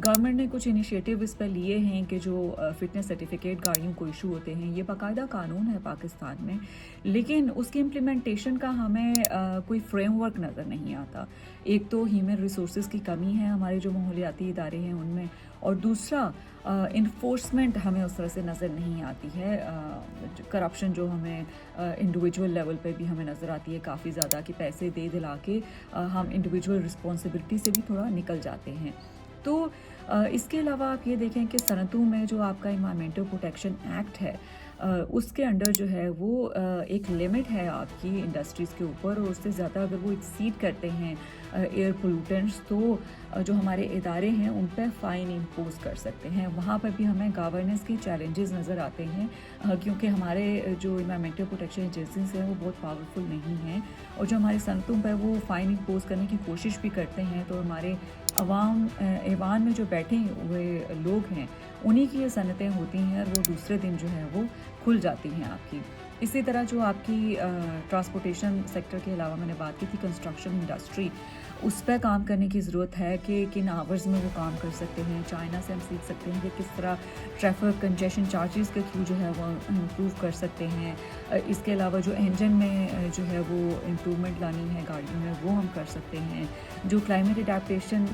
Government ने कुछ initiative इस पर लिए हैं कि जो फ़िटनेस सर्टिफिकेट गाड़ियों को इशू होते हैं, ये बाकायदा कानून है पाकिस्तान में, लेकिन उसकी इम्प्लीमेंटेशन का हमें कोई फ्रेमवर्क नज़र नहीं आता। एक तो ह्यूमन रिसोर्सेज की कमी है हमारे जो माहौलियाती इदारे हैं उनमें, और दूसरा इन्फोर्समेंट हमें उस तरह से नज़र नहीं आती है। करप्शन जो हमें इंडिविजुअल लेवल पे भी हमें नज़र आती है काफ़ी ज़्यादा, कि पैसे दे दिला के हम इंडिविजुअल रिस्पॉन्सिबिलिटी से भी थोड़ा निकल जाते हैं। तो इसके अलावा आप ये देखें कि सनतों में जो आपका इन्वायरमेंटल प्रोटेक्शन एक्ट है, उसके अंडर जो है वो एक लिमिट है आपकी इंडस्ट्रीज़ के ऊपर, और उससे ज़्यादा अगर वो एक्सीड करते हैं एयर पोल्यूटेंट्स, तो जो हमारे इदारे हैं उन पर फ़ाइन इम्पोज कर सकते हैं। वहाँ पर भी हमें गवर्नेंस के चैलेंजेस नज़र आते हैं, क्योंकि हमारे जो इन्वायरमेंटल प्रोटेक्शन एजेंसीज हैं वो बहुत पावरफुल नहीं हैं, और जो हमारी सनतों पर वो फ़ाइन इम्पोज करने की कोशिश भी करते हैं, तो हमारे ऐवान में जो बैठे हुए लोग हैं उन्हीं की ये सनतें होती हैं, और वो दूसरे दिन जो है वो खुल जाती हैं आपकी। इसी तरह जो आपकी ट्रांसपोर्टेशन सेक्टर के अलावा मैंने बात की थी कंस्ट्रक्शन इंडस्ट्री, उस पर काम करने की ज़रूरत है कि किन आवर्स में वो काम कर सकते हैं। चाइना से हम सीख सकते हैं कि किस तरह ट्रैफिक कंजेशन चार्जेस के थ्रू जो है वो इम्प्रूव कर सकते हैं। इसके अलावा जो इंजन में जो है वो इम्प्रूवमेंट लानी है गाड़ियों में, वो हम कर सकते हैं। जो क्लाइमेट अडेप्टेशन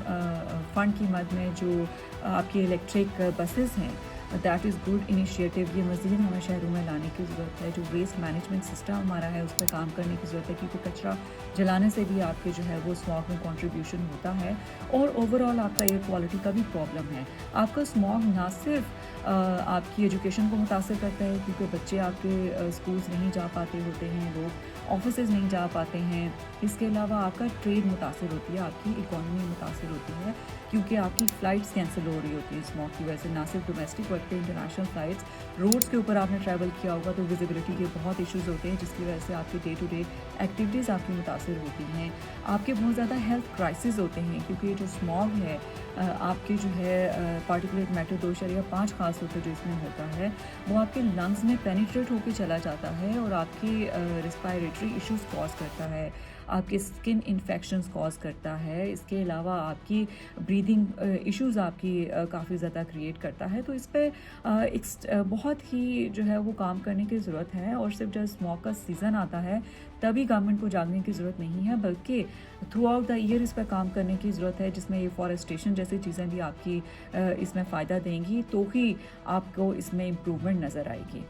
फ़ंड की मद में जो आपकी इलेक्ट्रिक बसेस हैं, दैट इज़ गुड इनिशिएटिव। ये मज़ीद हमें शहरों में लाने की ज़रूरत है। जो वेस्ट मैनेजमेंट सिस्टम हमारा है उस पर काम करने की ज़रूरत है, क्योंकि कचरा जलाने से भी आपके जो है वो स्मॉग में कंट्रीब्यूशन होता है, और ओवरऑल आपका एयर क्वालिटी का भी प्रॉब्लम है। आपका स्मॉग ना सिर्फ आपकी एजुकेशन को मुतासर करता है, क्योंकि बच्चे आपके स्कूल्स नहीं जा पाते होते हैं, लोग ऑफिसेज़ नहीं जा पाते हैं। इसके अलावा आपका ट्रेड मुतासर होती है, आपकी इकॉनमी मुतासर होती है, क्योंकि आपकी फ़्लाइट्स कैंसिल हो रही होती हैं स्मॉग की वजह से। ना सिर्फ डोमेस्टिक बल्कि इंटरनेशनल फ़्लाइट्स, रोड्स के ऊपर आपने ट्रैवल किया होगा तो विजिबिलिटी के बहुत इश्यूज़ होते हैं, जिसकी वजह से आपकी डे टू डे एक्टिविटीज़ आपकी मुतासर होती हैं। आपके बहुत ज़्यादा हेल्थ क्राइसिस होते हैं, क्योंकि जो स्मॉग है आपके जो है पार्टिकुलेट मैटर 2.5 ख़ास तौर पर जो इसमें होता है, वो आपके लंग्स में पेनिट्रेट होकर चला जाता है, और आपकी रिस्पायरेटरी इश्यूज़ कॉज करता है, आपके स्किन इन्फेक्शंस कॉज करता है। इसके अलावा आपकी ब्रीदिंग इश्यूज़ आपकी काफ़ी ज़्यादा क्रिएट करता है। तो इस पर बहुत ही जो है वो काम करने की ज़रूरत है, और सिर्फ जब स्मॉग का सीज़न आता है तभी गवर्नमेंट को जागने की ज़रूरत नहीं है, बल्कि थ्रू आउट द ईयर इस पर काम करने की ज़रूरत है, जिसमें ये फॉरेस्टेशन जैसी चीज़ें भी आपकी इसमें फ़ायदा देंगी, तो ही आपको इसमें इम्प्रूवमेंट नज़र आएगी।